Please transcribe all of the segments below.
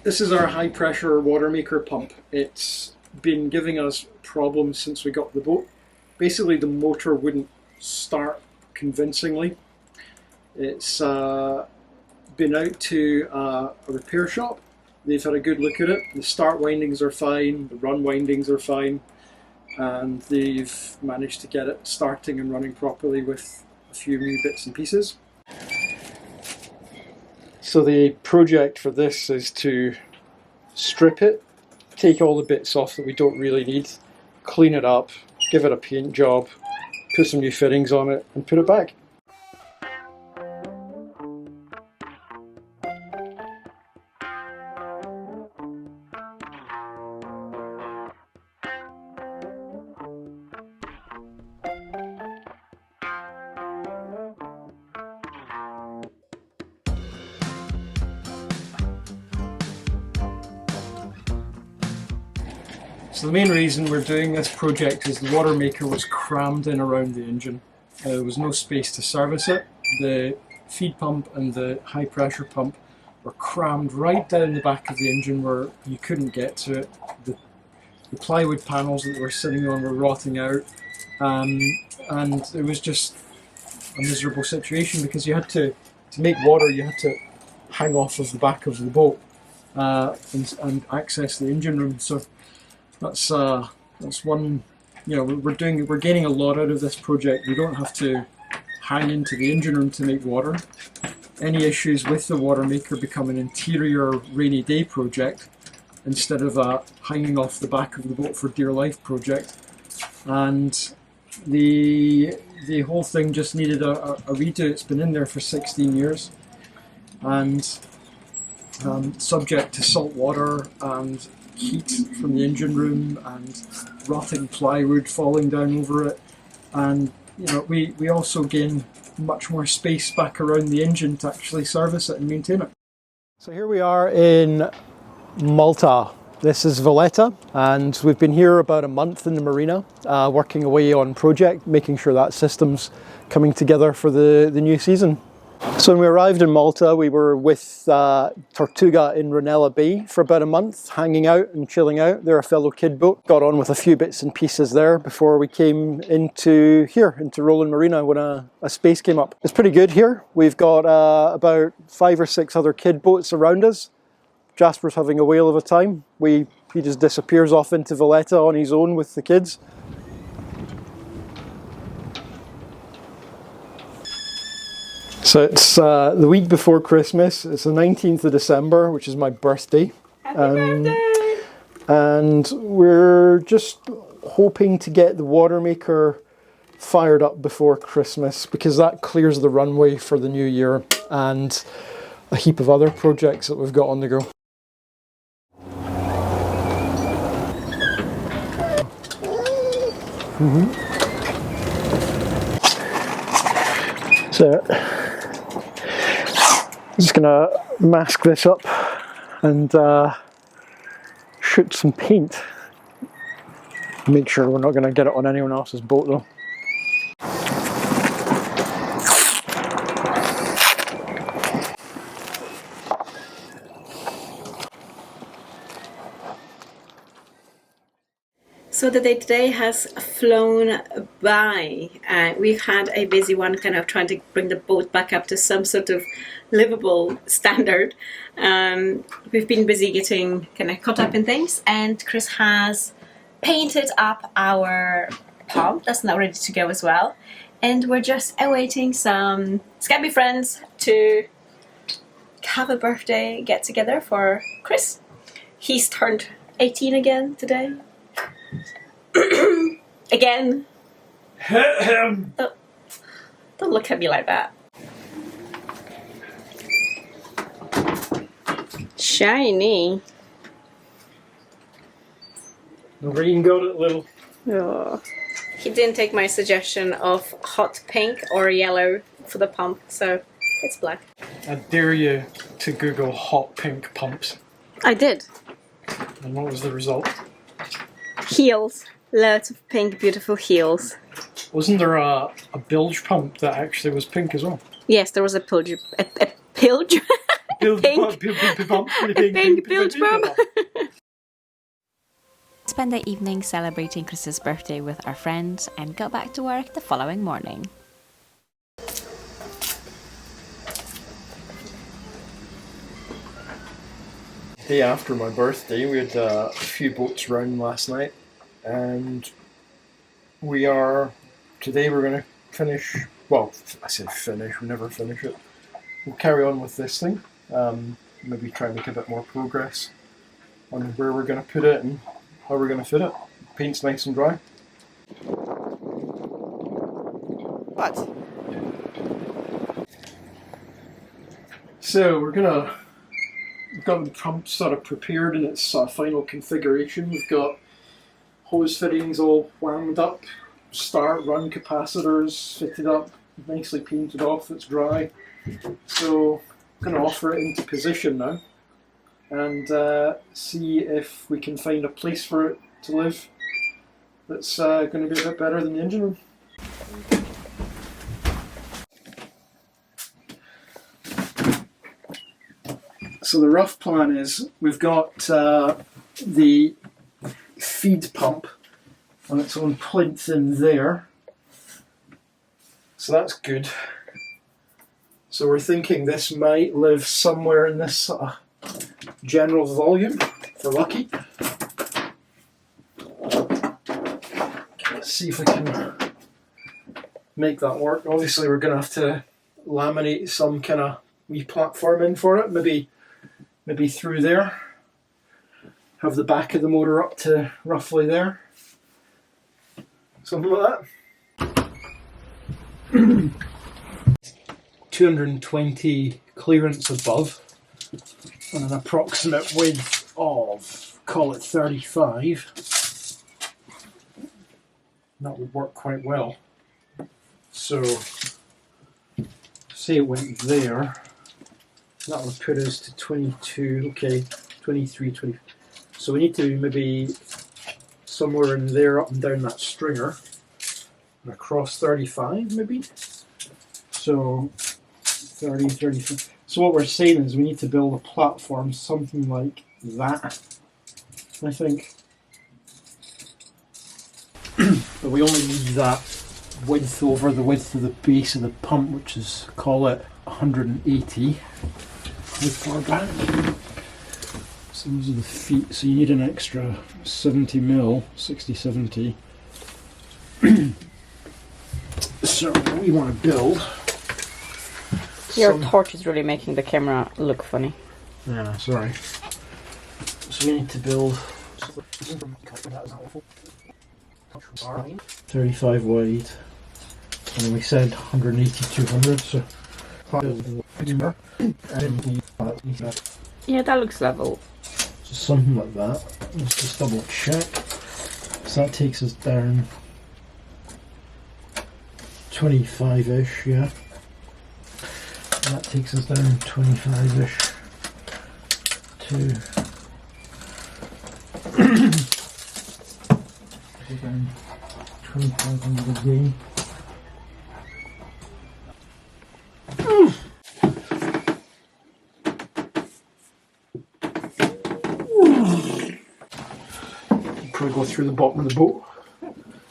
This is our high pressure Watermaker pump. It's been giving us problems since we got the boat. Basically the motor wouldn't start convincingly. It's been out to a repair shop. They've had a good look at it. The start windings are fine, the run windings are fine, and they've managed to get it starting and running properly with a few new bits and pieces. So the project for this is to strip it, take all the bits off that we don't really need, clean it up, give it a paint job, put some new fittings on it and put it back. So the main reason we're doing this project is the Watermaker was crammed in around the engine. There was no space to service it. The feed pump and the high pressure pump were crammed right down the back of the engine where you couldn't get to it. The plywood panels that were sitting on were rotting out, and it was just a miserable situation because you had to make water, you had to hang off of the back of the boat and access the engine room. So that's one, you know, we're gaining a lot out of this project. We don't have to hang into the engine room to make water. Any issues with the Watermaker become an interior rainy day project instead of a hanging off the back of the boat for dear life project. And the whole thing just needed a redo. It's been in there for 16 years and subject to salt water and heat from the engine room and rotting plywood falling down over it, and you know, we also gain much more space back around the engine to actually service it and maintain it. So here we are in Malta. This is Valletta, and we've been here about a month in the marina, working away on project, making sure that system's coming together for the new season. So when we arrived in Malta, we were with Tortuga in Ranella Bay for about a month, hanging out and chilling out. They're a fellow kid boat. Got on with a few bits and pieces there before we came into Roland Marina when a space came up. It's pretty good here. We've got about 5 or 6 other kid boats around us. Jasper's having a whale of a time. He just disappears off into Valletta on his own with the kids. So it's the week before Christmas. It's the 19th of December, which is my birthday. Happy birthday! And we're just hoping to get the Watermaker fired up before Christmas because that clears the runway for the new year and a heap of other projects that we've got on the go. So I'm just gonna mask this up and shoot some paint. Make sure we're not gonna get it on anyone else's boat though. So the day today has flown by. We've had a busy one, kind of trying to bring the boat back up to some sort of livable standard. We've been busy getting kind of caught up in things, and Chris has painted up our pump. That's now ready to go as well. And we're just awaiting some scabby friends to have a birthday get together for Chris. He's turned 18 again today. Again. Don't look at me like that. Shiny. The rain got it, little. Oh. He didn't take my suggestion of hot pink or yellow for the pump, so it's black. I dare you to Google hot pink pumps. I did. And what was the result? Heels. Loads of pink, beautiful heels. Wasn't there a bilge pump that actually was pink as well? Yes, there was a bilge. A bilge? Build Pink. pump. Pink bilge pump. Spend the evening celebrating Chris's birthday with our friends and got back to work the following morning. Day after my birthday, we had a few boats round last night, and today we're going to finish, well, I say finish, we never finish it. We'll carry on with this thing, maybe try and make a bit more progress on where we're going to put it and how we're going to fit it. Paint's nice and dry. What? So we've got the pump sort of prepared in its sort of final configuration. We've got hose fittings all wound up, start-run capacitors fitted up, nicely painted off, it's dry. So I'm going to offer it into position now and see if we can find a place for it to live that's going to be a bit better than the engine room. So the rough plan is we've got the feed pump on its own plinth in there. So that's good. So we're thinking this might live somewhere in this sort of general volume, if we're lucky. Let's see if we can make that work. Obviously we're going to have to laminate some kind of wee platform in for it, maybe through there. Have the back of the motor up to roughly there. Something like that. 220 clearance above and an approximate width of, call it 35. That would work quite well. So, say it went there. That would put us to 22, okay, 23, 20. So we need to maybe somewhere in there, up and down that stringer, and across 35 maybe. So 30, 35. So what we're saying is we need to build a platform something like that, I think. But we only need that width over the width of the base of the pump, which is, call it 180. How far back? So those are the feet, so you need an extra 70 mil, 60, 70. So we want to build. Your torch is really making the camera look funny. Yeah, sorry. So we need to build 35 wide, and we said 180, 200, so Yeah, that looks level. so something like that. Let's just double check. So that takes us down 25-ish, yeah. And that takes us down 25-ish to down 2,500 again. Probably go through the bottom of the boat.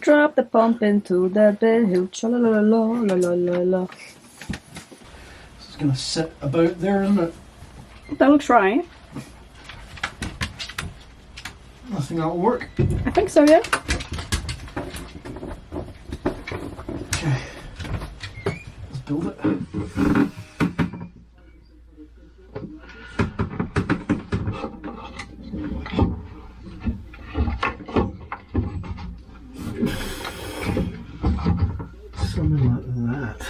Drop the pump into the bilge. La la la la la la la. It's going to sit about there, isn't it? That looks right. I think that'll work. I think so, yeah. Okay, let's build it. Something like that.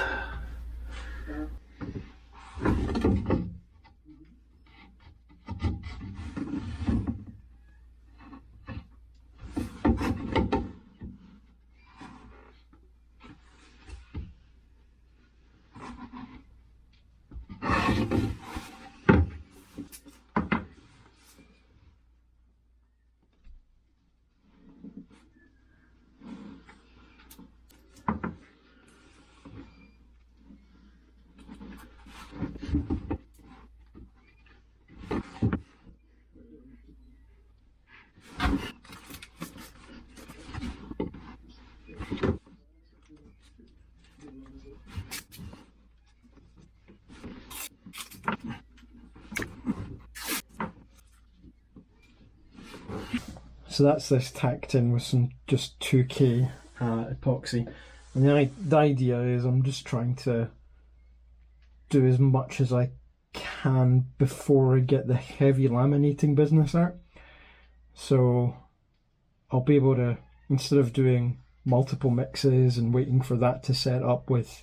So that's this tacked in with some just 2K epoxy. And the idea is I'm just trying to do as much as I can before I get the heavy laminating business out. So I'll be able to, instead of doing multiple mixes and waiting for that to set up with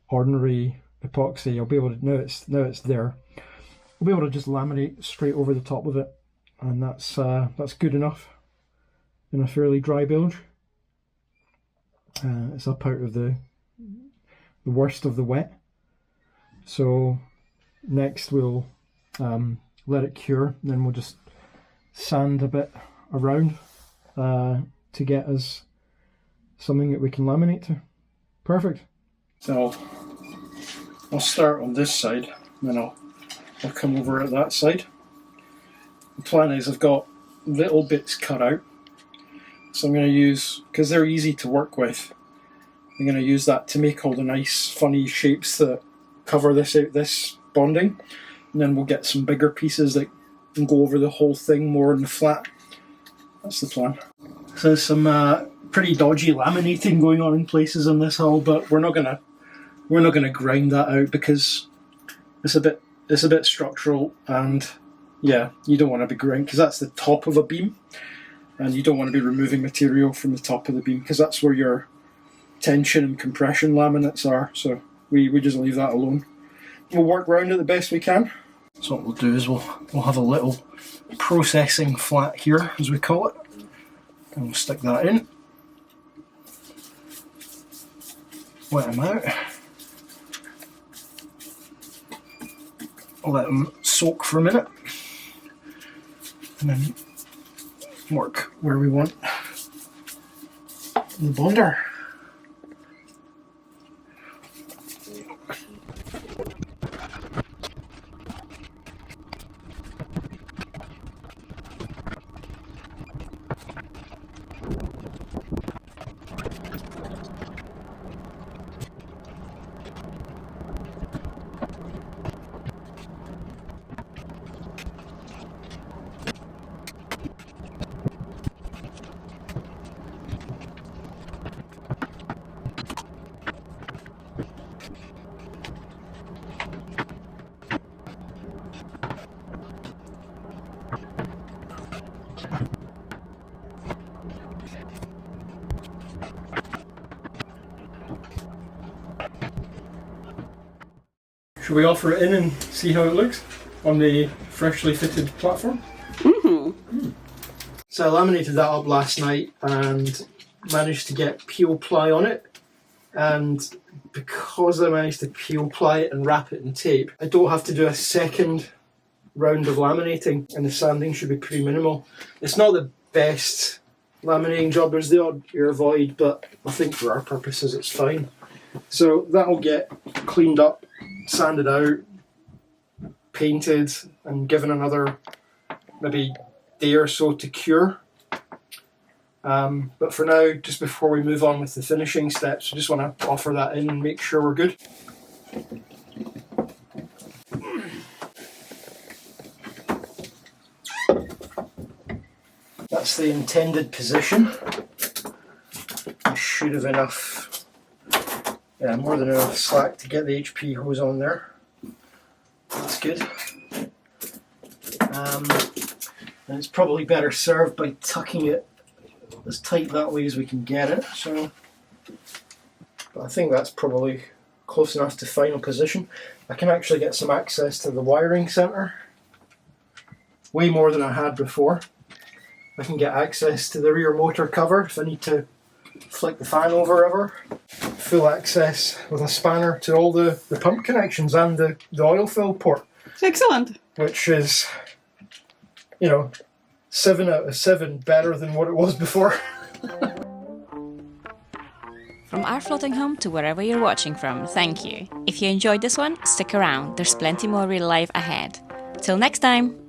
ordinary epoxy, I'll be able to, now it's there, I'll be able to just laminate straight over the top of it, and that's good enough in a fairly dry bilge. It's up out of the worst of the wet. So next we'll let it cure, and then we'll just sand a bit around to get us something that we can laminate to. Perfect. So I'll start on this side, and then I'll come over at that side. The plan is I've got little bits cut out, so I'm going to use, because they're easy to work with, I'm going to use that to make all the nice funny shapes that cover this bonding, and then we'll get some bigger pieces that can go over the whole thing more in the flat. That's the plan. So there's some pretty dodgy laminating going on in places on this hull, but we're not gonna grind that out because it's a bit structural, and yeah, you don't want to be grinding because that's the top of a beam, and you don't want to be removing material from the top of the beam because that's where your tension and compression laminates are. So we just leave that alone. We'll work around it the best we can. So what we'll do is we'll have a little processing flat here, as we call it, and we'll stick that in, wet them out, let them soak for a minute, and then work where we want the bonder. Should we offer it in and see how it looks on the freshly fitted platform? Mm-hmm. So I laminated that up last night and managed to get peel ply on it, and because I managed to peel ply it and wrap it in tape, I don't have to do a second round of laminating, and the sanding should be pretty minimal. It's not the best laminating job, there's the odd ear void, but I think for our purposes it's fine. So that'll get cleaned up, sanded out, painted, and given another maybe day or so to cure. But for now, just before we move on with the finishing steps, I just want to offer that in and make sure we're good. That's the intended position. I should have enough, more than enough slack to get the HP hose on there. That's good. And it's probably better served by tucking it as tight that way as we can get it. So, but I think that's probably close enough to final position. I can actually get some access to the wiring centre, way more than I had before. I can get access to the rear motor cover if I need to flick the fan over ever. Full access with a spanner to all the pump connections and the oil fill port. Excellent. Which is, 7 out of 7 better than what it was before. From our floating home to wherever you're watching from, thank you. If you enjoyed this one, stick around. There's plenty more real life ahead. Till next time.